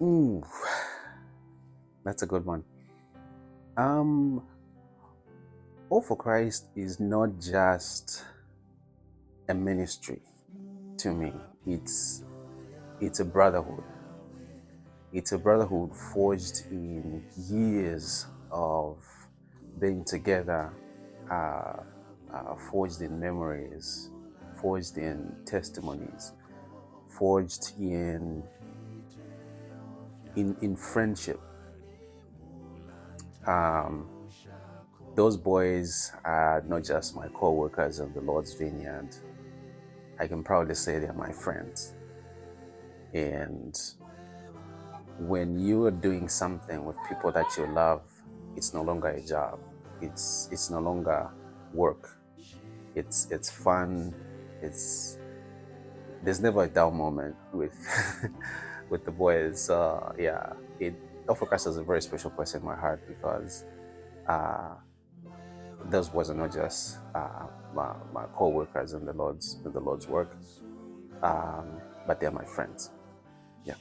Ooh, that's a good one. Um, All for Christ is not just a ministry to me. It's a brotherhood. It's a brotherhood forged in years of being together, uh, forged in memories, forged in testimonies, forged in friendship. Um, those boys are not just my co-workers in the Lord's Vineyard. I can proudly say they're my friends. And when you are doing something with people that you love, it's no longer a job. It's no longer work. It's fun. It's There's never a dull moment with with the boys. Yeah, it Ofocast is a very special place in my heart because uh, those boys are not just my co-workers in the Lord's work, but they're my friends. Yeah,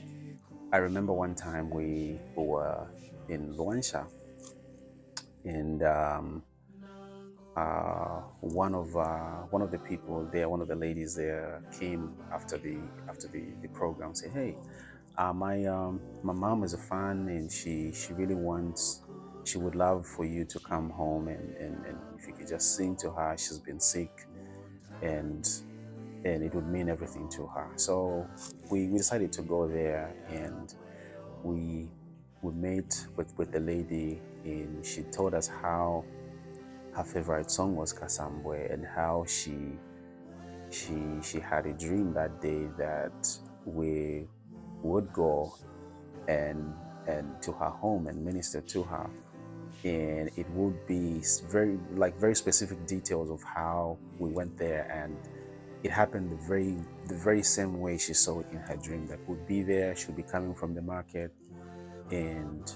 I remember one time we were in Luansha, and one of the people there, one of the ladies there, came after the program, say, "Hey, my mom is a fan, and she really wants, she would love for you to come home, and if you could just sing to her. She's been sick, and it would mean everything to her." So we decided to go there, and we met with the lady, and she told us how her favorite song was Kasambwe, and how she had a dream that day that we would go and to her home and minister to her, and it would be very specific details of how we went there, and it happened the very same way she saw it in her dream, that would be there, she would be coming from the market, and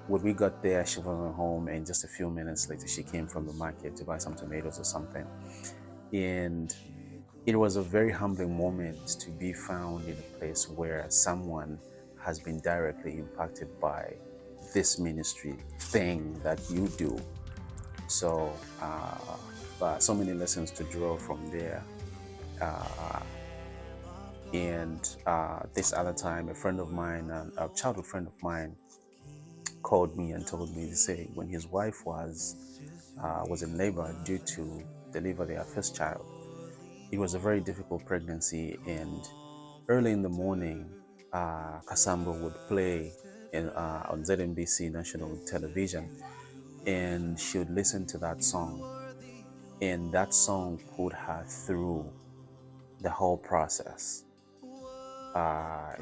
when we got there, she wasn't home, and just a few minutes later, she came from the market to buy some tomatoes or something. And it was a very humbling moment to be found in a place where someone has been directly impacted by this ministry thing that you do. So, so many lessons to draw from there. Uh, and this other time, a friend of mine, a childhood friend of mine, called me and told me to say when his wife was in labor due to deliver their first child. It was a very difficult pregnancy, and early in the morning, Kasamba would play on ZNBC national television, and she would listen to that song, and that song put her through the whole process.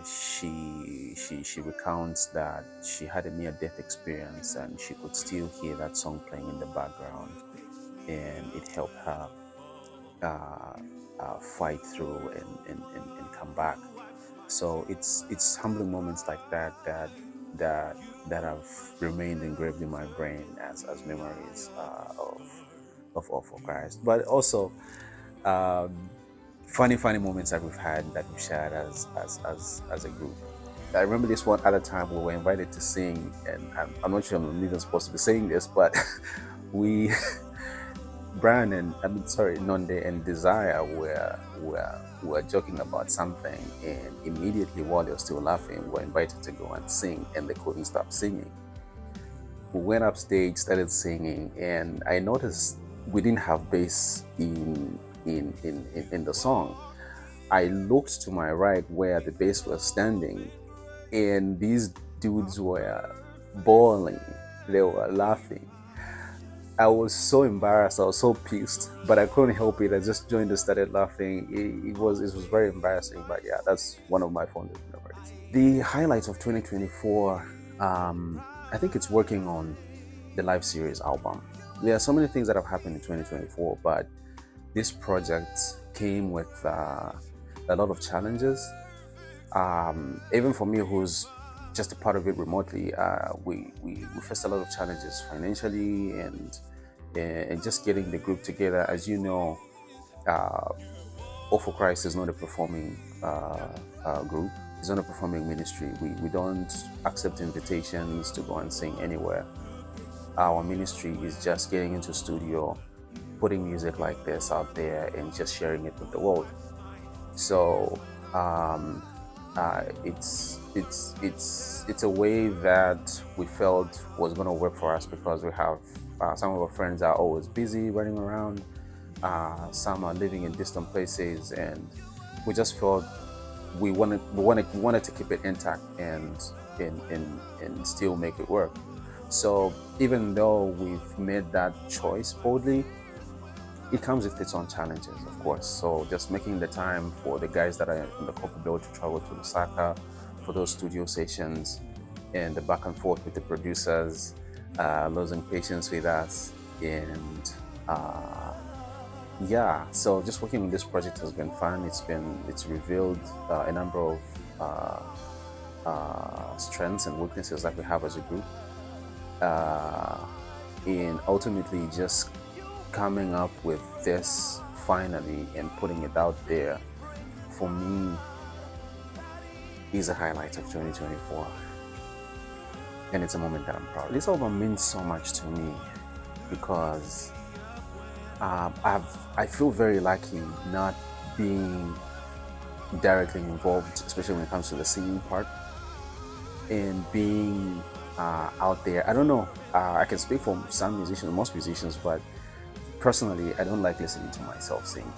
She recounts that she had a near-death experience, and she could still hear that song playing in the background, and it helped her fight through and come back. So it's humbling moments like that have remained engraved in my brain as memories of Christ, but also um, funny moments that we've had, that we've shared as a group. I remember this one other time we were invited to sing, and I'm not sure I'm even supposed to be saying this, but we Brian and Nonde and Desire were joking about something, and immediately while they were still laughing, were invited to go and sing, and they couldn't stop singing. We went upstage, started singing, and I noticed we didn't have bass in the song. I looked to my right where the bass was standing, and these dudes were bawling. They were laughing. I was so embarrassed. I was so pissed, but I couldn't help it. I just joined and started laughing. It was very embarrassing, but yeah, that's one of my fondest memories. The highlights of 2024. I think it's working on the live series album. There are so many things that have happened in 2024, but this project came with a lot of challenges. Even for me, who's just a part of it remotely, we faced a lot of challenges financially and just getting the group together. As you know, All for Christ is not a performing group. It's not a performing ministry. We don't accept invitations to go and sing anywhere. Our ministry is just getting into studio, putting music like this out there, and just sharing it with the world. So it's a way that we felt was going to work for us because we have some of our friends are always busy running around. Some are living in distant places, and we just felt we wanted to keep it intact and still make it work. So even though we've made that choice boldly, it comes with its own challenges, of course. So just making the time for the guys that are in the corporate build to travel to Lusaka for those studio sessions, and the back and forth with the producers, losing patience with us, and yeah. So just working on this project has been fun. It's revealed a number of strengths and weaknesses that we have as a group, and ultimately just coming up with this finally and putting it out there, for me, is a highlight of 2024, and it's a moment that I'm proud of. This album means so much to me because I feel very lucky not being directly involved, especially when it comes to the singing part, and being out there. I don't know, I can speak for some musicians, most musicians, but personally, I don't like listening to myself sing.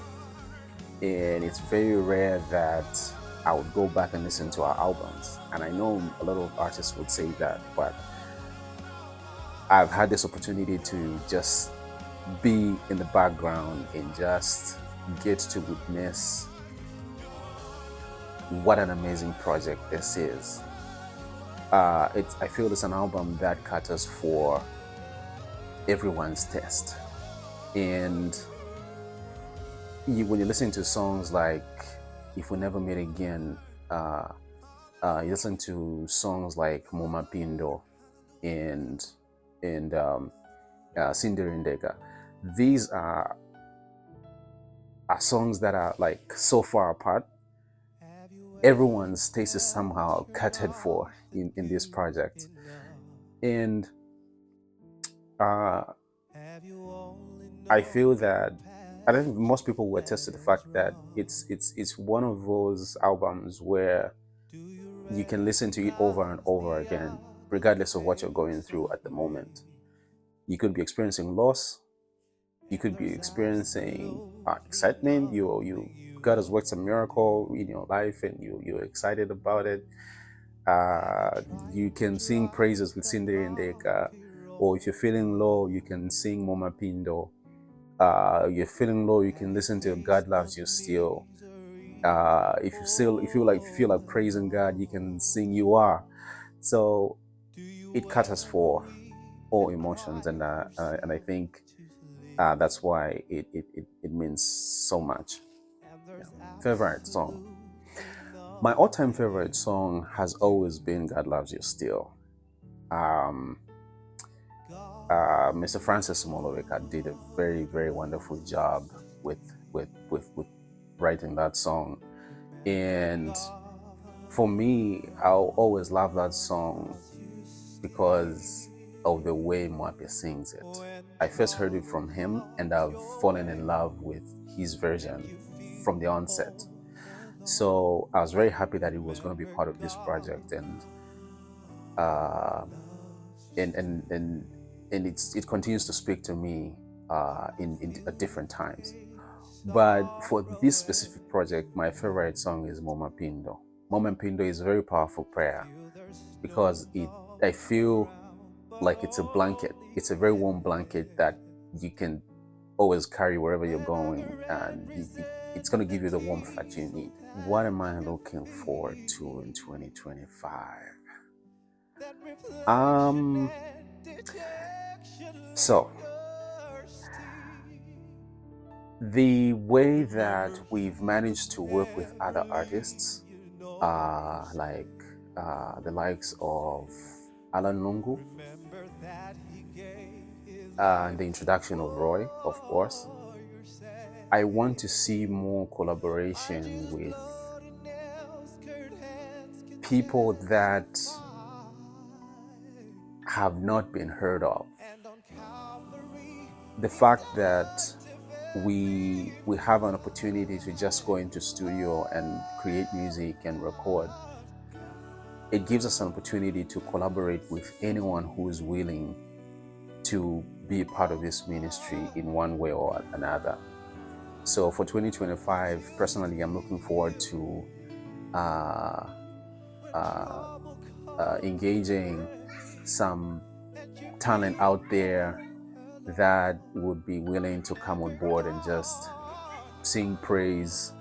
And it's very rare that I would go back and listen to our albums. And I know a lot of artists would say that, but I've had this opportunity to just be in the background and just get to witness what an amazing project this is. I feel it's an album that caters for everyone's taste. And when you listen to songs like If We Never Meet Again, you listen to songs like Moma Pindo and Sindirindega. These are songs that are like so far apart. Everyone's taste is somehow catered for in this project. And I feel that I think most people will attest to the fact that it's one of those albums where you can listen to it over and over again, regardless of what you're going through at the moment. You could be experiencing loss, you could be experiencing excitement. God has worked a miracle in your life, and you're excited about it. You can sing praises with Cindy and Deka, or if you're feeling low, you can sing Moma Pindo. You're feeling low, you can listen to God Loves You Still. If you feel like praising God, you can sing You Are. So it caters for all emotions, and I think that's why it means so much. Yeah. Favorite song. My all-time favorite song has always been God Loves You Still. Mr. Francis Molovika did a very, very wonderful job with writing that song. And for me, I'll always love that song because of the way Mwape sings it. I first heard it from him, and I've fallen in love with his version from the onset. So I was very happy that he was going to be part of this project, and it continues to speak to me in at different times. But for this specific project, my favorite song is Moma Pindo. Moma Pindo is a very powerful prayer because I feel like it's a blanket. It's a very warm blanket that you can always carry wherever you're going, and it's going to give you the warmth that you need. What am I looking forward to in 2025? So the way that we've managed to work with other artists, like the likes of Alan Lungu, and the introduction of Roy, of course, I want to see more collaboration with people that have not been heard of. The fact that we have an opportunity to just go into studio and create music and record, it gives us an opportunity to collaborate with anyone who is willing to be a part of this ministry in one way or another. So for 2025, personally, I'm looking forward to engaging some talent out there that would be willing to come on board and just sing praise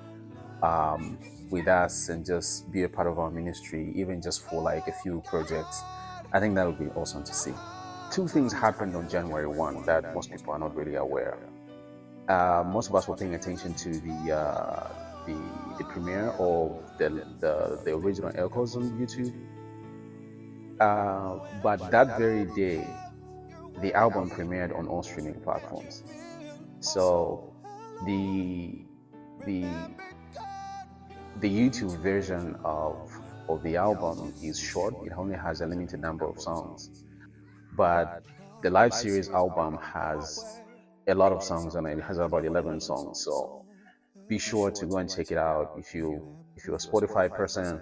with us and just be a part of our ministry, even just for like a few projects. I think that would be awesome to see. Two things happened on January 1 that most people are not really aware. Most of us were paying attention to the premiere of the original Echoes on YouTube. But that very day, the album premiered on all streaming platforms. So the YouTube version of the album is short. It only has a limited number of songs. But the live series album has a lot of songs on it. It has about 11 songs. So be sure to go and check it out. If you're a Spotify person,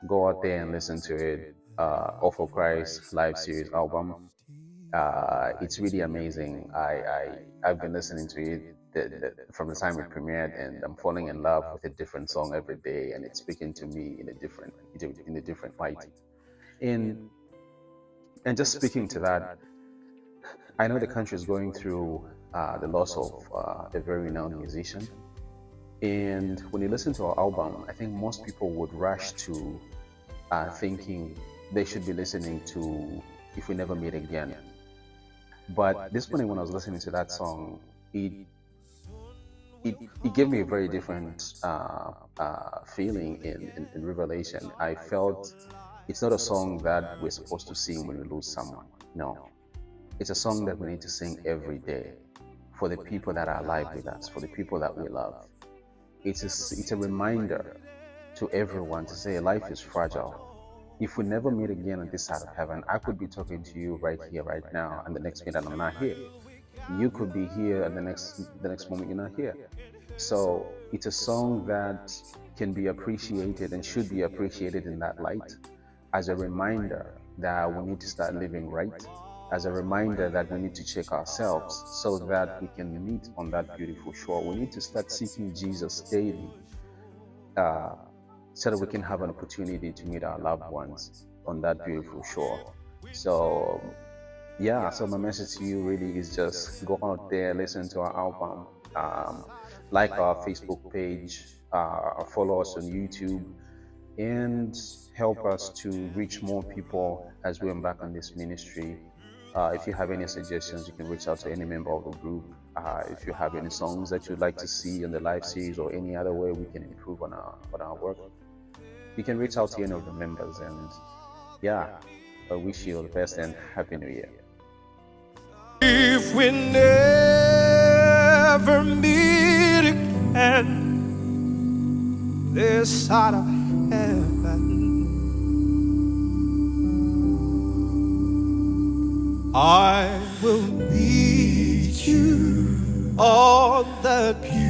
go out there and listen to it. All for Christ live series album. It's really amazing. I've been listening to it from the time it premiered, and I'm falling in love with a different song every day, and it's speaking to me in a different light. And just speaking to that, I know the country is going through the loss of a very renowned musician. And when you listen to our album, I think most people would rush to thinking they should be listening to If We Never Meet Again. But this morning when I was listening to that song, it gave me a very different feeling in Revelation. I felt it's not a song that we're supposed to sing when we lose someone. No. It's a song that we need to sing every day for the people that are alive with us, for the people that we love. It's a reminder to everyone to say life is fragile. If we never meet again on this side of heaven, I could be talking to you right here, right now, and the next minute I'm not here. You could be here, and the next moment you're not here. So it's a song that can be appreciated and should be appreciated in that light, as a reminder that we need to start living right, as a reminder that we need to check ourselves so that we can meet on that beautiful shore. We need to start seeking Jesus daily, so that we can have an opportunity to meet our loved ones on that beautiful shore. So yeah, so my message to you really is just go out there, listen to our album, like our Facebook page, follow us on YouTube, and help us to reach more people as we embark on this ministry. If you have any suggestions, you can reach out to any member of the group. If you have any songs that you'd like to see on the live series or any other way we can improve on our work, you can reach out to any of the members. And yeah, I wish you all the best and Happy New Year. If we never meet again this side of heaven, I will meet you on that beautiful